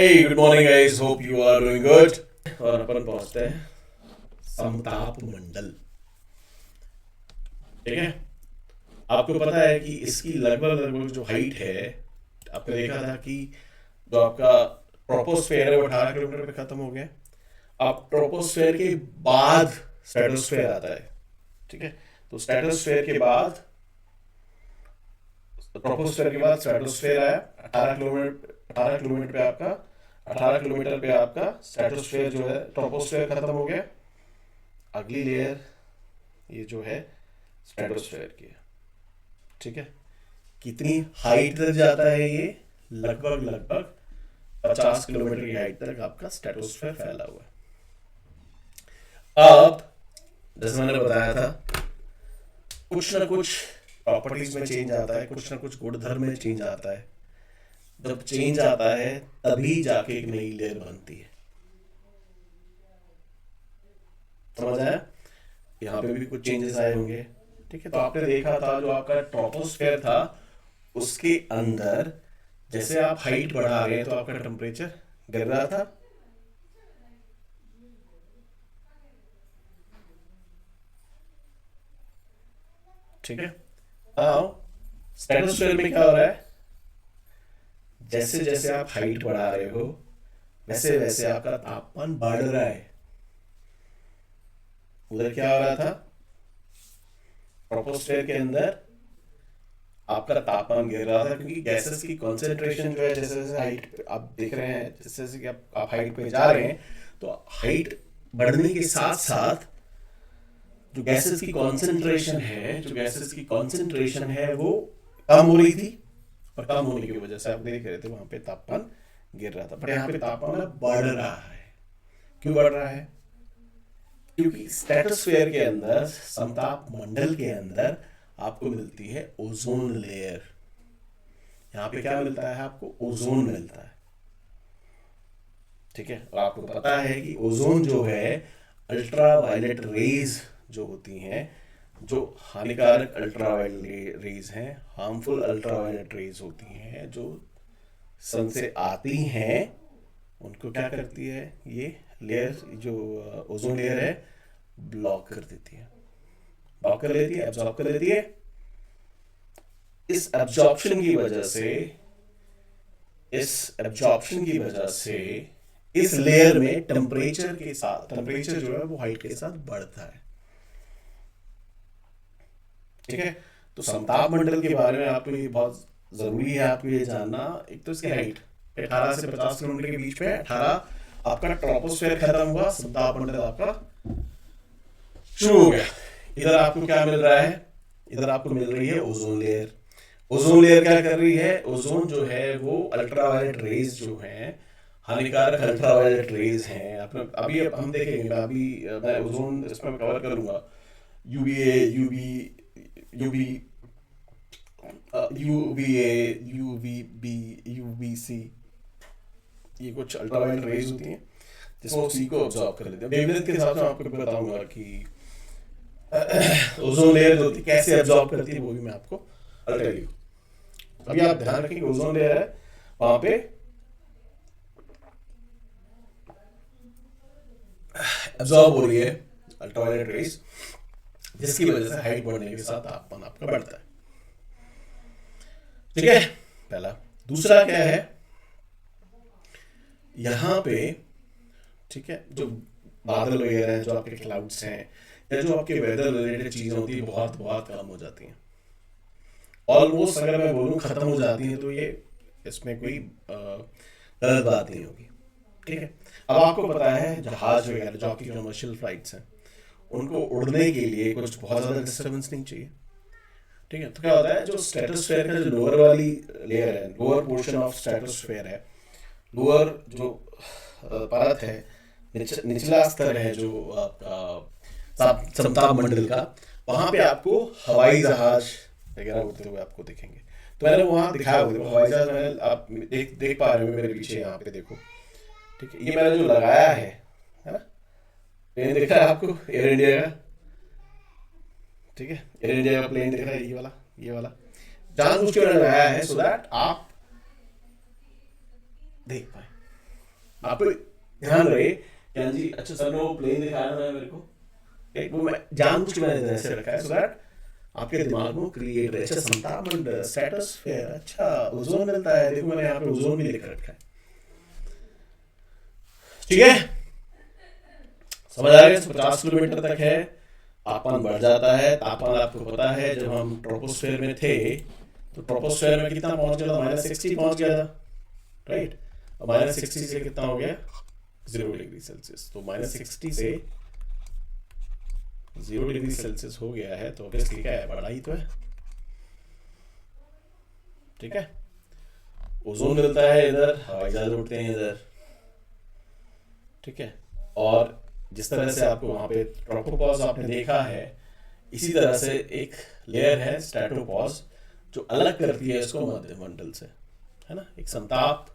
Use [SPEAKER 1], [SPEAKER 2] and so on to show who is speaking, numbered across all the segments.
[SPEAKER 1] Hey, good morning guys. Hope you are doing good. और अपन पहुंचते हैं समताप मंडल। ठीक है, आपको पता है कि इसकी लगभग लगभग जो हाइट है, आपने देखा था कि जो आपका ट्रोपोस्फेयर है वो 18 किलोमीटर पे खत्म हो गया। अब ट्रोपोस्फेयर के बाद स्ट्रेटोस्फेयर आता है। ठीक है, तो स्ट्रेटोस्फेयर के बाद ट्रोपोस्फेयर के बाद स्ट्रेटोस्फेयर आया। 18 किलोमीटर पे आपका 18 किलोमीटर पे आपका स्ट्रेटोस्फेयर जो है, ट्रोपोस्फेयर खत्म हो गया। अगली लेयर ये जो है स्ट्रेटोस्फेयर की है। ठीक है, कितनी हाइट तक जाता है ये? लगभग लगभग 50 किलोमीटर की हाइट तक आपका स्ट्रेटोस्फेयर फैला हुआ है। अब जैसे मैंने बताया था, कुछ ना कुछ प्रॉपर्टीज में चेंज आता है, कुछ ना कुछ गुणधर्म में चेंज आता है। जब चेंज आता है तभी जाके एक नई लेयर बनती है। समझ आया? यहाँ पे भी कुछ चेंजेस आए होंगे। ठीक है, तो आपने देखा था जो आपका ट्रोपोस्फेयर था उसके अंदर जैसे आप हाइट बढ़ा रहे हैं तो आपका टेम्परेचर गिर रहा था। ठीक है, अब स्ट्रेटोस्फेयर में क्या हो रहा है? जैसे जैसे आप हाइट बढ़ा रहे हो वैसे वैसे आपका तापमान बढ़ रहा है। उधर क्या हो रहा था? ट्रोपोस्फेयर के अंदर आपका तापमान गिर रहा था क्योंकि गैसेस की कॉन्सेंट्रेशन जो है, जैसे जैसे हाइट आप देख रहे हैं, जैसे जैसे कि आप हाइट पे जा रहे हैं तो हाइट बढ़ने के साथ साथ जो गैसेस की कॉन्सेंट्रेशन है वो कम हो रही थी। और कम होने की वजह से आप देख रहे थे वहां पे तापमान गिर रहा था, बट यहाँ पे तापमान अब बढ़ रहा है। क्यों बढ़ रहा है? क्योंकि स्ट्रेटोस्फेयर के अंदर, समताप मंडल के अंदर आपको मिलती है ओजोन लेयर। यहाँ पे क्या मिलता है आपको? ओजोन मिलता है। ठीक है, और आपको पता है कि ओजोन जो है अल्ट्रा वायलेट रेज जो होती हैं, जो हानिकारक अल्ट्रा वायलेट रेज हैं, हार्मफुल अल्ट्रा वायलेट रेज होती हैं जो सन से आती हैं, उनको क्या करती है ये लेयर, जो ओजोन लेयर है, ब्लॉक कर देती है, ब्लॉक कर लेती है, एब्जॉर्ब कर लेती है। इस एब्जॉर्प्शन की वजह से इस एब्जॉर्प्शन की वजह से इस लेयर में टेम्परेचर जो है वो हाइट के साथ बढ़ता है। ठीक है, तो समताप मंडल के बारे में आपको ये बहुत जरूरी है आपको ये जानना। एक तो इसकी हाइट 18 से 50 किलोमीटर के बीच में, 18 आपका ट्रोपोस्फेयर खत्म हुआ, समताप मंडल आपका शुरू हो गया। इधर आपको क्या मिल रहा है? इधर आपको मिल रही है ओजोन लेयर। ओजोन लेयर क्या कर रही है? ओजोन जो है वो अल्ट्रावायलेट रेज जो है, हानिकारक अल्ट्रावायलेट रेज हैं। अभी अब हम देखेंगे, मैं ओजोन इसमें कवर करूंगा। UVA, UV UVA, UVB, UVC, ये कुछ अल्ट्रावायलेट रेज होती हैं जिसको सी को ऑब्जॉर्व कर लेते हैं। वेवलेंथ के हिसाब से आपको बताऊंगा कि ओजोन लेयर जो होती है कैसे ऑब्जॉर्व करती है, वो भी मैं आपको टेल यू। अभी आप ध्यान रखें कि ओजोन लेयर है, वहां पे एब्जॉर्ब हो रही है अल्ट्रावायलेट रेज, जिसकी वजह से हाइट बढ़ने के साथ तापमान आपका बढ़ता है। ठीक है, पहला। दूसरा क्या है? यहां पे, ठीक है, जो बादल वगैरह हैं, जो आपके क्लाउड्स हैं, या जो आपके वेदर रिलेटेड चीजें होती है, बहुत बहुत कम हो जाती हैं। ऑलमोस्ट अगर मैं बोलूँ खत्म हो जाती हैं, तो ये इसमें कोई गलत बात नहीं होगी। ठीक है, अब आपको पता है जहाज वगैरह जो आपकी कमर्शियल फ्लाइट्स हैं, उनको उड़ने के लिए कुछ बहुत ज़्यादा डिस्टर्बेंस नहीं चाहिए। ठीक है, तो क्या होता है, जो स्ट्रेटोस्फेयर का जो लोअर वाली लेयर है, लोअर पोर्शन ऑफ स्ट्रेटोस्फेयर है, लोअर जो परत है, निचला स्तर है जो आपका समताप मंडल का, वहां पे आपको हवाई जहाज वगैरह उड़ते हुए आपको दिखेंगे। तो मैंने वहां दिखाया हुआ हवाई जहाज, मैंने आप देख पा रहे हो मेरे पीछे, यहाँ पे देखो। ठीक है, ये मैंने जो लगाया है ना, प्लेन दिख रहा है आपको, एयर इंडिया का। ठीक है, एयर इंडिया का प्लेन दिख रहा है, ये वाला जानबूझ के मैंने लगाया है सो दैट आप देख पाए। आपको ध्यान रहे कि हाँ जी, अच्छा सर ने वो प्लेन दिखाया था मेरे को, एक वो मैं जानबूझ के मैंने ऐसे रखा है सो दैट आपके दिमाग में क्रिएट रहे। अच्छा संताप मंडल, स्ट्रेटोस्फेयर, अच्छा ओजोन मिलता है, देखो मैंने यहाँ पे ओजोन भी लिख रखा है। ठीक है, समझ आ गया? 50 किलोमीटर तक है, तापमान बढ़ जाता है। तापमान आपको पता है जब हम ट्रोपोस्फेयर में थे तो ट्रोपोस्फेयर में कितना पहुंच गया था, -60 पहुंच गया था, राइट? और -60 से कितना हो गया, 0 डिग्री सेल्सियस। तो -60 से 0 डिग्री सेल्सियस हो गया है, तो ऑब्वियसली क्या है, बड़ा ही तो है। ठीक है, ओजोन मिलता है इधर, हवाई जहाज उड़ते हैं इधर। ठीक है, और जिस तरह से आपको वहां पे ट्रोपोपॉज आपने देखा है, इसी तरह से एक लेयर है स्ट्रेटोपॉज जो अलग करती है इसको मध्यमंडल से, है ना? एक संताप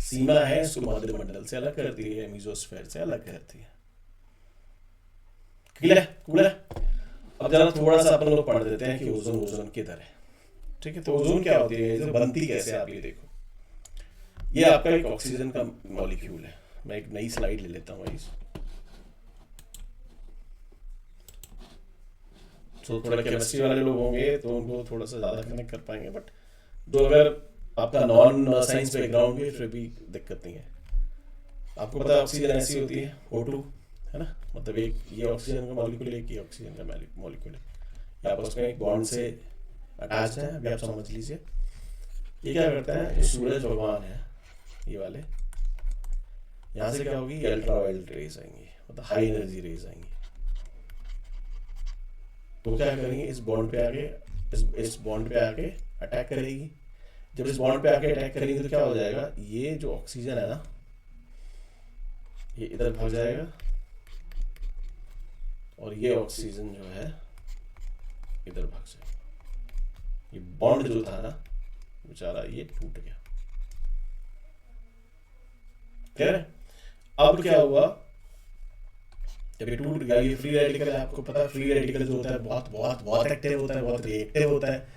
[SPEAKER 1] सीमा है, इसको मध्यमंडल से अलग करती है, मेसोस्फेयर से अलग करती है। क्लियर है? कूल है? अब जरा थोड़ा सा अपन लोग पढ़ देते हैं कि ओजोन ओजोन किधर है। ठीक है, तो ओजोन क्या होती है, बनती कैसे, आप ये देखो। ये आपका एक ऑक्सीजन का मॉलिक्यूल है। मैं एक नई स्लाइड ले लेता हूँ इस, तो थोड़ा केमिस्ट्री वाले लोग होंगे तो उनको थोड़ा सा ज़्यादा कनेक्ट कर पाएंगे, बट जो अगर आपका नॉन साइंस बैकग्राउंड है फिर भी दिक्कत नहीं है। आपको पता है ऑक्सीजन ऐसी होती है O2, है ना? मतलब एक ये ऑक्सीजन का मॉलिक्यूल, एक ये ऑक्सीजन का मॉलिक्यूल है, ये आपस में एक बॉन्ड से अटैच है। अभी आप समझ लीजिए ये क्या करता है, जो सूरज भगवान है ये वाले, यहाँ से क्या होगी, अल्ट्रा वायलेट रेज आएंगी, मतलब हाई एनर्जी रेज आएंगी। तो क्या करेंगे, इस बॉन्ड पे आके इस बॉन्ड पे आके अटैक करेगी। जब इस बॉन्ड पे आके अटैक करेंगे तो क्या हो जाएगा, ये जो ऑक्सीजन है ना, ये इधर भाग जाएगा और ये ऑक्सीजन जो है इधर भाग जाएगा। ये बॉन्ड जो था ना बेचारा, ये टूट गया। ठीक है, अब क्या हुआ, जब ये टूट गया, ये फ्री रेडिकल है, आपको पता है फ्री रेडिकल जो होता है बहुत बहुत बहुत एक्टिव होता है, बहुत रिएक्टिव होता है,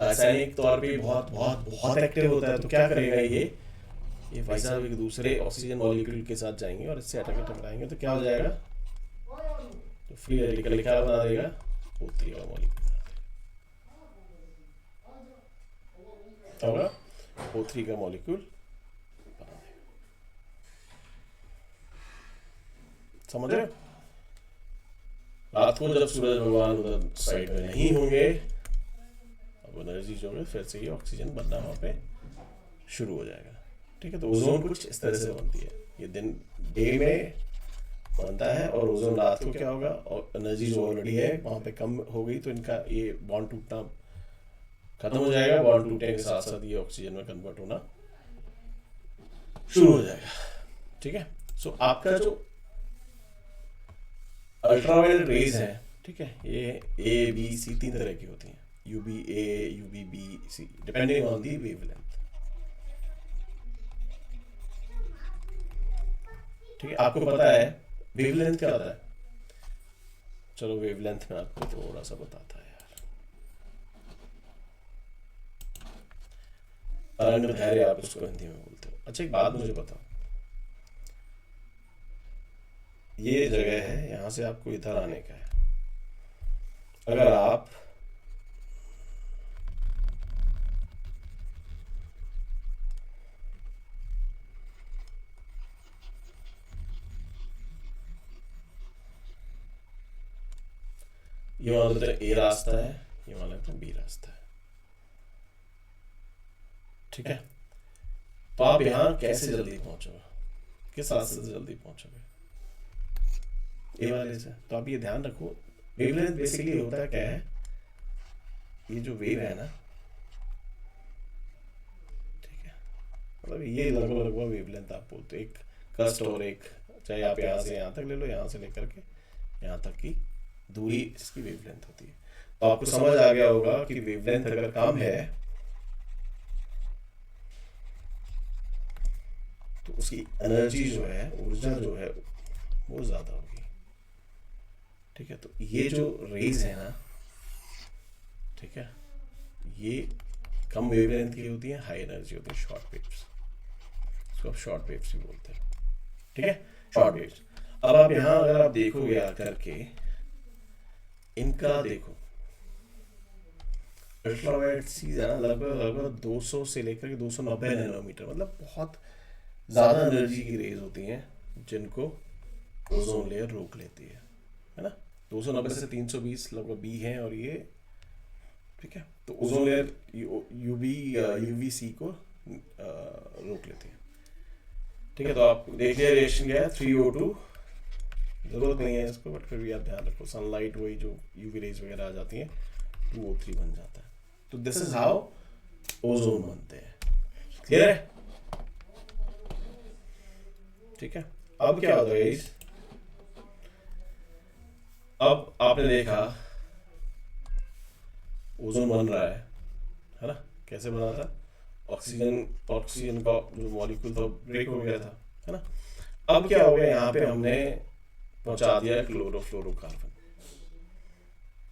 [SPEAKER 1] रासायनिक तौर पे बहुत बहुत बहुत एक्टिव होता है। तो क्या करेगा ये भाई साहब एक दूसरे ऑक्सीजन मॉलिक्यूल के साथ जाएंगे और इससे अटैक टकराएंगे, तो क्या हो जाएगा, तो फ्री रेडिकल क्या बना देगा, O3 का मॉलिक्यूल होगा, O3 का मॉलिक्यूल बना देगा। समझ रहे हो? रात को जब सूरज भगवान उधर साइड में नहीं होंगे, अब एनर्जी जो है फिर से ये ऑक्सीजन बनना वहाँ पे शुरू हो जाएगा। ठीक है, तो ओजोन कुछ इस तरह से बनती है, ये दिन डे में बनता है और ओजोन रात को क्या होगा, और एनर्जी जो ऑलरेडी है वहाँ पे कम हो गई तो इनका ये बॉन्ड टूटना खत्म हो जाएगा, बॉन्ड टूटने के साथ साथ ये ऑक्सीजन में कन्वर्ट होना शुरू हो जाएगा। ठीक है, सो आपका जो अल्ट्रावायलेट रेज है, ठीक है, ये A B C 3 तरह की होती हैं, UVA UVB C, depending on the wavelength. ठीक है, आपको पता है वेवलेंथ क्या होता है? चलो वेवलेंथ में आपको थोड़ा सा बताता है यार, तरंग दैर्घ्य आप उसको हिंदी में बोलते हो। अच्छा एक बात मुझे बताओ, ये जगह है, यहाँ से आपको इधर आने का है, अगर आप ये मान लेते हैं A रास्ता है, ये मान लेते हैं B रास्ता है। ठीक है, तो आप यहाँ कैसे जल्दी पहुंचोगे, किस रास्ते से जल्दी पहुंचोगे, ए वाले से। तो आप ये ध्यान रखो, वेवलेंथ बेसिकली होता है क्या है, ये जो वेव है ना, ठीक है, मतलब ये लगभग वेवलेंथ आप बोलते हो, एक कस्ट और एक, चाहे आप यहाँ से यहाँ तक ले लो, यहाँ से लेकर के यहाँ तक की दूरी इसकी वेवलेंथ होती है। तो आपको समझ आ गया होगा कि वेवलेंथ अगर कम है तो उसकी एनर्जी जो है, ऊर्जा जो है वो ज़्यादा होगी। ठीक है, तो ये जो रेज है ना, ठीक है, ये कम वेवलेंथ की होती है, हाई एनर्जी होती है, शॉर्ट वेव्स, इसको आप शॉर्ट वेव्स भी बोलते हैं। ठीक है, शॉर्ट वेव्स। अब आप यहाँ अगर आप देखोगे आकर के इनका देखो अल्ट्रावायलेट सीज है ना, लगभग लगभग 200 से लेकर के 290 नैनोमीटर, मतलब बहुत ज़्यादा एनर्जी की रेज होती हैं जिनको ओजोन लेयर रोक लेती है ना। 290 से 320 लगभग बी है और ये, ठीक है, तो ओजोन लेयर यूवीसी को रोक लेती है, ठीक है। तो आप देखिए रिएक्शन क्या है, 3O2, जरूरत नहीं है इसको, बट फिर भी आप ध्यान रखो, सनलाइट वही जो यूवी रेज वगैरह आ जाती हैं, 2O3 बन जाता है। तो दिस इज हाउ ओजोन बनते हैं, क्लियर है, ठीक है। अब क्या होता है, अब आपने देखा ओजोन बन रहा है ना, कैसे बना था, ऑक्सीजन का जो मॉलिक्यूल था ब्रेक हो गया था, है ना। अब क्या हो गया, यहाँ पे हमने पहुंचा दिया क्लोरोफ्लोरोकार्बन,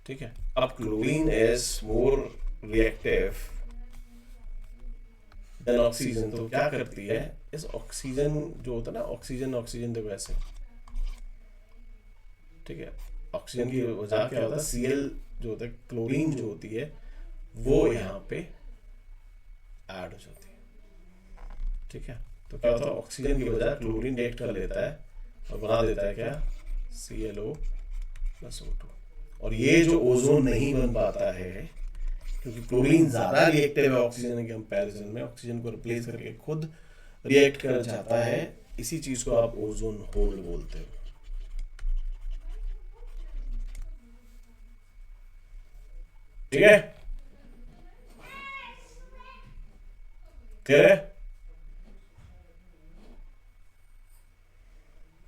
[SPEAKER 1] ठीक है। अब chlorine is more reactive than oxygen, तो क्या करती है, इस ऑक्सीजन जो होता है ना, ऑक्सीजन देखो ऐसे, ठीक है, ऑक्सीजन की वजह क्या होता है, Cl जो होता है, क्लोरीन जो होती है वो यहाँ पे ऐड हो जाती है, ठीक है। तो क्या होता है, ऑक्सीजन की वजह क्लोरीन रिएक्ट कर लेता है और बना देता है क्या, ClO+O2। और ये जो ओजोन नहीं बन पाता है क्योंकि क्लोरीन ज्यादा रिएक्टिव है ऑक्सीजन के कंपैरिजन में, ऑक्सीजन को रिप्लेस करके खुद रिएक्ट कर जाता है, इसी चीज को आप ओजोन होल बोलते हो, ठीक है, क्लियर है,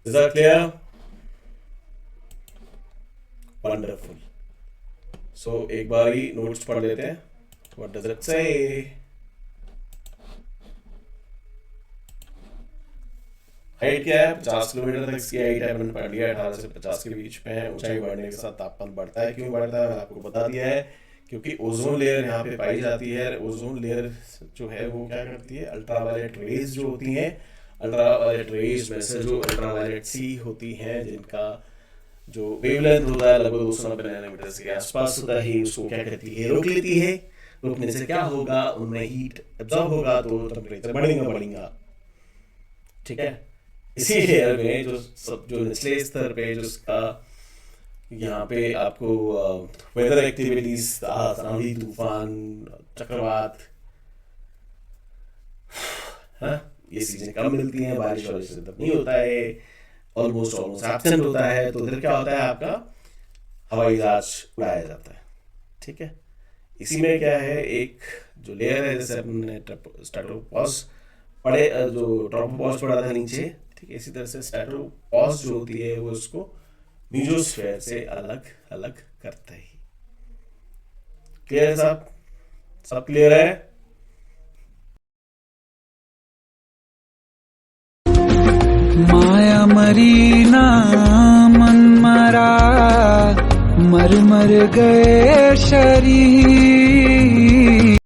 [SPEAKER 1] इज दैट क्लियर, वंडरफुल। सो एक बार ही नोट्स पढ़ लेते हैं, व्हाट डज इट से, हाइट क्या है, 50 किलोमीटर तक इसकी हाइट है, मैंने पढ़ लिया, 18 से 50 के बीच में है। ऊंचाई बढ़ने के साथ तापमान बढ़ता है, क्यों बढ़ता है मैंने आपको बता दिया है, क्योंकि ओजोन लेयर यहाँ पे पाई जाती है। ओजोन लेयर जो है वो क्या करती है, अल्ट्रावायलेट रेज जो होती हैं, अल्ट्रावायलेट रेज में से जो अल्ट्रावायलेट सी होती हैं, जिनका जो वेवलेंथ होता है लगभग 290 नैनोमीटर के आसपास होता है, उसको क्या करती है, रोक लेती है। रोकने से क्या होगा, उनमें हीट एब्जॉर्ब होगा तो टेम्परेचर बढ़ेगा, ठीक है। इसी लेयर में जो निचले स्तर पे जिसका यहाँ पे आपको वेदर एक्टिविटीज, आंधी तूफान चक्रवात, हाँ, ये चीजें कम मिलती हैं, बारिश वारिश से तब नहीं होता है, ऑलमोस्ट एब्सेंट होता है, तो इधर क्या होता है, आपका हवाई जहाज उड़ाया जाता है, ठीक है। इसी में क्या है, एक जो लेयर है, जैसे अपने स्ट्रेटोपॉज पढ़े, जो ट्रोपोपॉज पढ़ा था नीचे, ठीक है, इसी तरह से स्ट्रेटोपॉज जो होती है वो उसको मीजोस्फीयर से अलग अलग करता है। क्लियर है साहब, सब क्लियर है?
[SPEAKER 2] माया मरीना मन मरा, मर मर गए शरीर।